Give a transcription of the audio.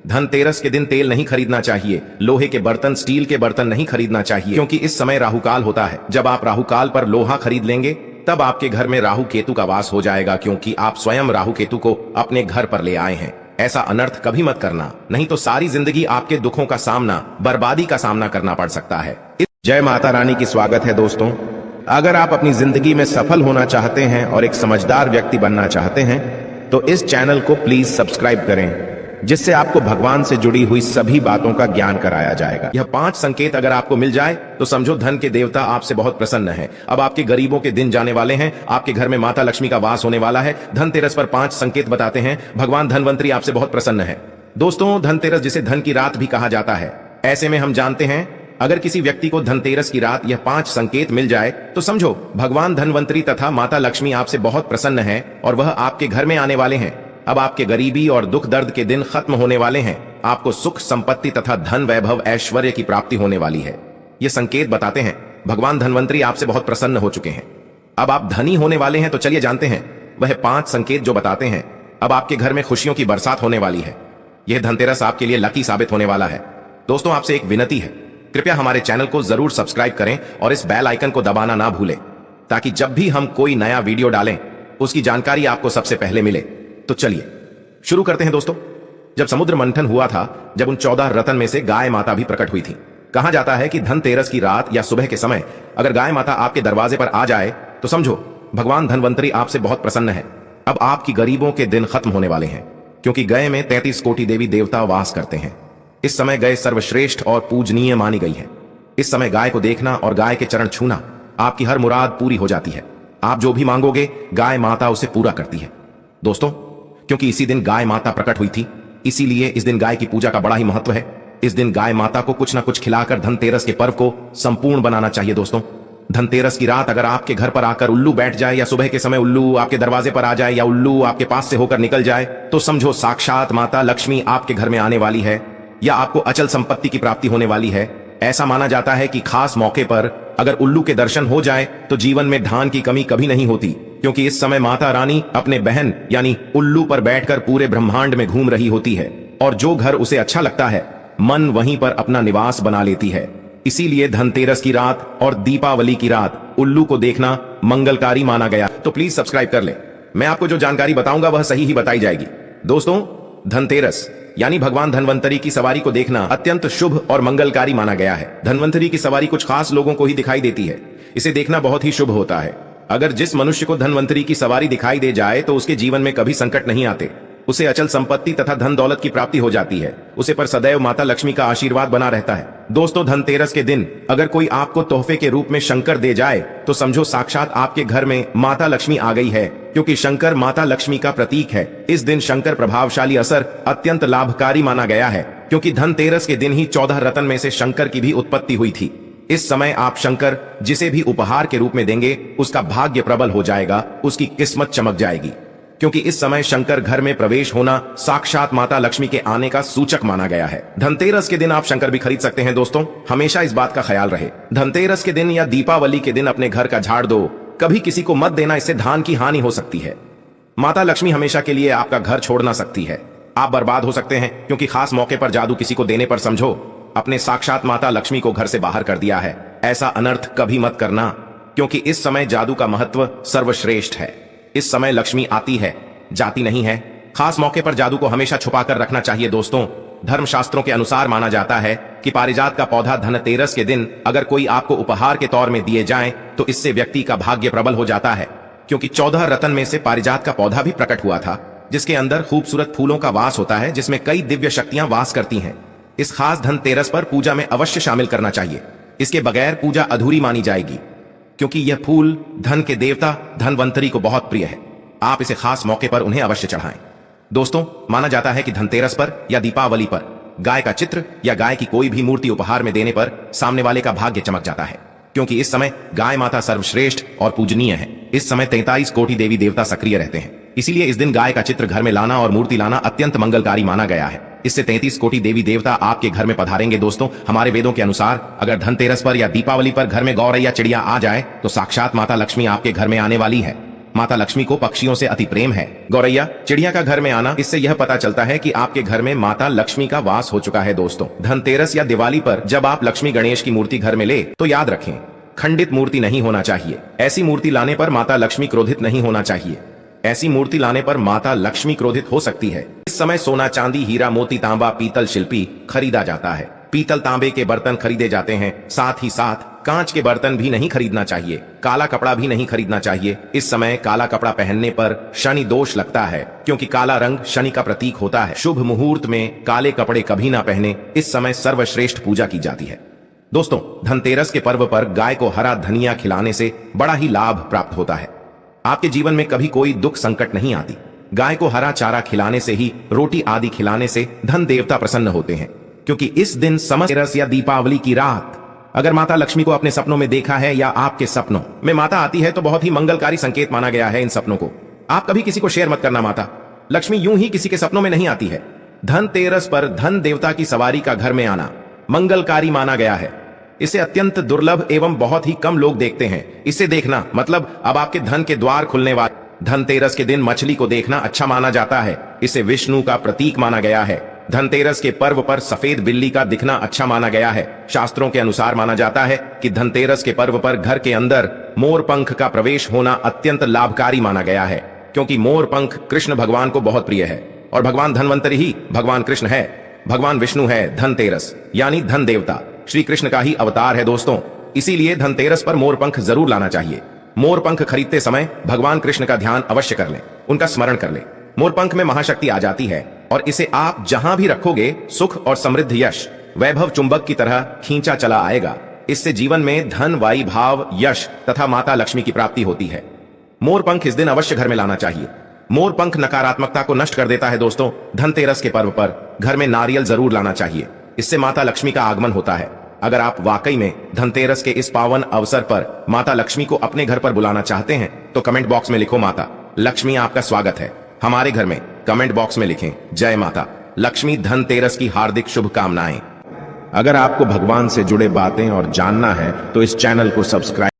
धनतेरस के दिन तेल नहीं खरीदना चाहिए, लोहे के बर्तन, स्टील के बर्तन नहीं खरीदना चाहिए, क्योंकि इस समय राहुकाल होता है। जब आप राहुकाल पर लोहा खरीद लेंगे तब आपके घर में राहु केतु का वास हो जाएगा, क्योंकि आप स्वयं राहु केतु को अपने घर पर ले आए हैं। ऐसा अनर्थ कभी मत करना, नहीं तो सारी जिंदगी आपके दुखों का सामना, बर्बादी का सामना करना पड़ सकता है। जय माता रानी की स्वागत है दोस्तों। अगर आप अपनी जिंदगी में सफल होना चाहते हैं और एक समझदार व्यक्ति बनना चाहते हैं तो इस चैनल को प्लीज सब्सक्राइब करें, जिससे आपको भगवान से जुड़ी हुई सभी बातों का ज्ञान कराया जाएगा। यह 5 संकेत अगर आपको मिल जाए तो समझो धन के देवता आपसे बहुत प्रसन्न है। अब आपके गरीबों के दिन जाने वाले हैं, आपके घर में माता लक्ष्मी का वास होने वाला है। धनतेरस पर 5 संकेत बताते हैं, भगवान धनवंतरी आपसे बहुत प्रसन्न है। दोस्तों, धनतेरस जिसे धन की रात भी कहा जाता है, ऐसे में हम जानते हैं अगर किसी व्यक्ति को धनतेरस की रात यह 5 संकेत मिल जाए तो समझो भगवान धनवंतरी तथा माता लक्ष्मी आपसे बहुत प्रसन्न है और वह आपके घर में आने वाले हैं। अब आपके गरीबी और दुख दर्द के दिन खत्म होने वाले हैं। आपको सुख, संपत्ति तथा धन, वैभव, ऐश्वर्य की प्राप्ति होने वाली है। ये संकेत बताते हैं भगवान धनवंतरी आपसे बहुत प्रसन्न हो चुके हैं। अब आप धनी होने वाले हैं, तो चलिए जानते हैं वह 5 संकेत जो बताते हैं। अब आपके घर में खुशियों की बरसात होने वाली है। यह धनतेरस आपके लिए लकी साबित होने वाला है। दोस्तों, आपसे एक विनती है, कृपया हमारे चैनल को जरूर सब्सक्राइब करें और इस बेल आइकन को दबाना ना भूलें, ताकि जब भी हम कोई नया वीडियो डालें उसकी जानकारी आपको सबसे पहले मिले। तो चलिए शुरू करते हैं दोस्तों। जब समुद्र मंथन हुआ था, जब उन 14 रत्न में से गाय माता भी प्रकट हुई थी। कहा जाता है कि धनतेरस की रात या सुबह के समय अगर गाय माता आपके दरवाजे पर आ जाए तो समझो भगवान धनवंतरी आपसे बहुत प्रसन्न है। अब आपकी गरीबों के दिन खत्म होने वाले हैं, क्योंकि गय में 33 कोटि देवी देवता वास करते हैं। इस समय गाय सर्वश्रेष्ठ और पूजनीय मानी गई है। इस समय गाय को देखना और गाय के चरण छूना आपकी हर मुराद पूरी हो जाती है। आप जो भी मांगोगे गाय माता उसे पूरा करती है। दोस्तों, क्योंकि इसी दिन गाय माता प्रकट हुई थी, इसीलिए इस दिन गाय की पूजा का बड़ा ही महत्व है। इस दिन गाय माता को कुछ ना कुछ खिलाकर धनतेरस के पर्व को संपूर्ण बनाना चाहिए। दोस्तों, धनतेरस की रात अगर आपके घर पर आकर उल्लू बैठ जाए या सुबह के समय उल्लू आपके दरवाजे पर आ जाए या उल्लू आपके पास से होकर निकल जाए तो समझो साक्षात माता लक्ष्मी आपके घर में आने वाली है या आपको अचल संपत्ति की प्राप्ति होने वाली है। ऐसा माना जाता है कि खास मौके पर अगर उल्लू के दर्शन हो जाए तो जीवन में धान की कमी कभी नहीं होती, क्योंकि इस समय माता रानी अपने बहन यानी उल्लू पर बैठकर पूरे ब्रह्मांड में घूम रही होती है और जो घर उसे अच्छा लगता है मन वहीं पर अपना निवास बना लेती है। इसीलिए धनतेरस की रात और दीपावली की रात उल्लू को देखना मंगलकारी माना गया। तो प्लीज सब्सक्राइब कर ले, मैं आपको जो जानकारी बताऊंगा वह सही ही बताई जाएगी। दोस्तों, धनतेरस यानी भगवान धनवंतरी की सवारी को देखना अत्यंत शुभ और मंगलकारी माना गया है। धनवंतरी की सवारी कुछ खास लोगों को ही दिखाई देती है, इसे देखना बहुत ही शुभ होता है। अगर जिस मनुष्य को धनवंतरी की सवारी दिखाई दे जाए तो उसके जीवन में कभी संकट नहीं आते, उसे अचल संपत्ति तथा धन दौलत की प्राप्ति हो जाती है, उसे पर सदैव माता लक्ष्मी का आशीर्वाद बना रहता है। दोस्तों, धनतेरस के दिन अगर कोई आपको तोहफे के रूप में शंकर दे जाए तो समझो साक्षात आपके घर में माता लक्ष्मी आ गई है, क्योंकि शंकर माता लक्ष्मी का प्रतीक है। इस दिन शंकर प्रभावशाली असर अत्यंत लाभकारी माना गया है, क्योंकि धनतेरस के दिन ही 14 रत्न में से शंकर की भी उत्पत्ति हुई थी। इस समय आप शंकर जिसे भी उपहार के रूप में देंगे उसका भाग्य प्रबल हो जाएगा, उसकी किस्मत चमक जाएगी, क्योंकि इस समय शंकर घर में प्रवेश होना साक्षात माता लक्ष्मी के आने का सूचक माना गया है। धनतेरस के दिन आप शंकर भी खरीद सकते हैं। दोस्तों, हमेशा इस बात का ख्याल रहे, धनतेरस के दिन या दीपावली के दिन अपने घर का झाड़ दो, कभी किसी को मत देना, इससे धान की हानि हो सकती है। माता लक्ष्मी हमेशा के लिए आपका घर छोड़ ना सकती है, आप बर्बाद हो सकते हैं, क्योंकि खास मौके पर जादू किसी को देने पर समझो अपने साक्षात माता लक्ष्मी को घर से बाहर कर दिया है। ऐसा अनर्थ कभी मत करना, क्योंकि इस समय जादू का महत्व सर्वश्रेष्ठ है। इस समय लक्ष्मी आती है, जाती नहीं है। खास मौके पर जादू को हमेशा छुपा कर रखना चाहिए। दोस्तों, धर्मशास्त्रों के अनुसार माना जाता है कि पारिजात का पौधा धनतेरस के दिन अगर कोई आपको उपहार के तौर में दिए जाए तो इससे व्यक्ति का भाग्य प्रबल हो जाता है, क्योंकि 14 रत्न में से पारिजात का पौधा भी प्रकट हुआ था, जिसके अंदर खूबसूरत फूलों का वास होता है, जिसमें कई दिव्य शक्तियां वास करती हैं। इस खास धनतेरस पर पूजा में अवश्य शामिल करना चाहिए, इसके बगैर पूजा अधूरी मानी जाएगी, क्योंकि यह फूल धन के देवता धनवंतरी को बहुत प्रिय है। आप इसे खास मौके पर उन्हें अवश्य चढ़ाएं। दोस्तों, माना जाता है कि धनतेरस पर या दीपावली पर गाय का चित्र या गाय की कोई भी मूर्ति उपहार में देने पर सामने वाले का भाग्य चमक जाता है, क्योंकि इस समय गाय माता सर्वश्रेष्ठ और पूजनीय है। इस समय 33 कोटि देवी देवता सक्रिय रहते हैं, इसीलिए इस दिन गाय का चित्र घर में लाना और मूर्ति लाना अत्यंत मंगलकारी माना गया है। इससे 33 कोटि देवी देवता आपके घर में पधारेंगे। दोस्तों, हमारे वेदों के अनुसार अगर धनतेरस पर या दीपावली पर घर में गौरैया चिड़िया आ जाए तो साक्षात माता लक्ष्मी आपके घर में आने वाली है। माता लक्ष्मी को पक्षियों से अति प्रेम है। गौरैया, चिड़िया का घर में आना, इससे यह पता चलता है कि आपके घर में माता लक्ष्मी का वास हो चुका है। दोस्तों, धनतेरस या दिवाली पर जब आप लक्ष्मी गणेश की मूर्ति घर में ले तो याद रखें, खंडित मूर्ति नहीं होना चाहिए। ऐसी मूर्ति लाने पर माता लक्ष्मी क्रोधित नहीं होना चाहिए। ऐसी मूर्ति लाने पर माता लक्ष्मी क्रोधित हो सकती है। इस समय सोना, चांदी, हीरा, मोती, तांबा, पीतल, शिल्पी खरीदा जाता है। पीतल, तांबे के बर्तन खरीदे जाते हैं। साथ ही साथ कांच के बर्तन भी नहीं खरीदना चाहिए। काला कपड़ा भी नहीं खरीदना चाहिए। इस समय काला कपड़ा पहनने पर शनि दोष लगता है, क्योंकि काला रंग शनि का प्रतीक होता है। शुभ मुहूर्त में काले कपड़े कभी ना पहने। इस समय सर्वश्रेष्ठ पूजा की जाती है। दोस्तों, धनतेरस के पर्व पर गाय को हरा धनिया खिलाने से बड़ा ही लाभ प्राप्त होता है। आपके जीवन में कभी कोई दुख संकट नहीं आती। गाय को हरा चारा खिलाने से ही, रोटी आदि खिलाने से धन देवता प्रसन्न होते हैं, क्योंकि इस दिन समस्त या दीपावली की रात अगर माता लक्ष्मी को अपने सपनों में देखा है या आपके सपनों में माता आती है तो बहुत ही मंगलकारी संकेत माना गया है इन सपनों को। आप कभी किसी को शेयर मत करना। माता लक्ष्मी यूं ही किसी के सपनों में नहीं आती है। धनतेरस पर धन देवता की सवारी का घर में आना मंगलकारी माना गया है। इसे अत्यंत दुर्लभ एवं बहुत ही कम लोग देखते हैं। इसे देखना मतलब अब आपके धन के द्वार खुलने वाले। धनतेरस के दिन मछली को देखना अच्छा माना जाता है। इसे विष्णु का प्रतीक माना गया है। धनतेरस के पर्व पर सफेद बिल्ली का दिखना अच्छा माना गया है। शास्त्रों के अनुसार माना जाता है कि धनतेरस के पर्व पर घर के अंदर मोर पंख का प्रवेश होना अत्यंत लाभकारी माना गया है, क्योंकि मोर पंख कृष्ण भगवान को बहुत प्रिय है और भगवान धनवंतरी ही भगवान कृष्ण है। भगवान विष्णु है धनतेरस यानी धन देवता, श्री कृष्ण का ही अवतार है। दोस्तों, इसीलिए धनतेरस पर मोर पंख जरूर लाना चाहिए। मोर पंख खरीदते समय भगवान कृष्ण का ध्यान अवश्य कर लें, उनका स्मरण कर लें। मोरपंख में महाशक्ति आ जाती है और इसे आप जहां भी रखोगे सुख और समृद्ध, यश, वैभव चुंबक की तरह खींचा चला आएगा। इससे जीवन में धन, वाई भाव, यश तथा माता लक्ष्मी की प्राप्ति होती है। मोरपंख इस दिन अवश्य घर में लाना चाहिए। मोरपंख नकारात्मकता को नष्ट कर देता है। दोस्तों, धनतेरस के पर्व पर घर में नारियल जरूर लाना चाहिए। इससे माता लक्ष्मी का आगमन होता है। अगर आप वाकई में धनतेरस के इस पावन अवसर पर माता लक्ष्मी को अपने घर पर बुलाना चाहते हैं तो कमेंट बॉक्स में लिखो, माता लक्ष्मी आपका स्वागत है। हमारे घर में कमेंट बॉक्स में लिखें, जय माता लक्ष्मी। धनतेरस की हार्दिक शुभकामनाएं। अगर आपको भगवान से जुड़े बातें और जानना है तो इस चैनल को सब्सक्राइब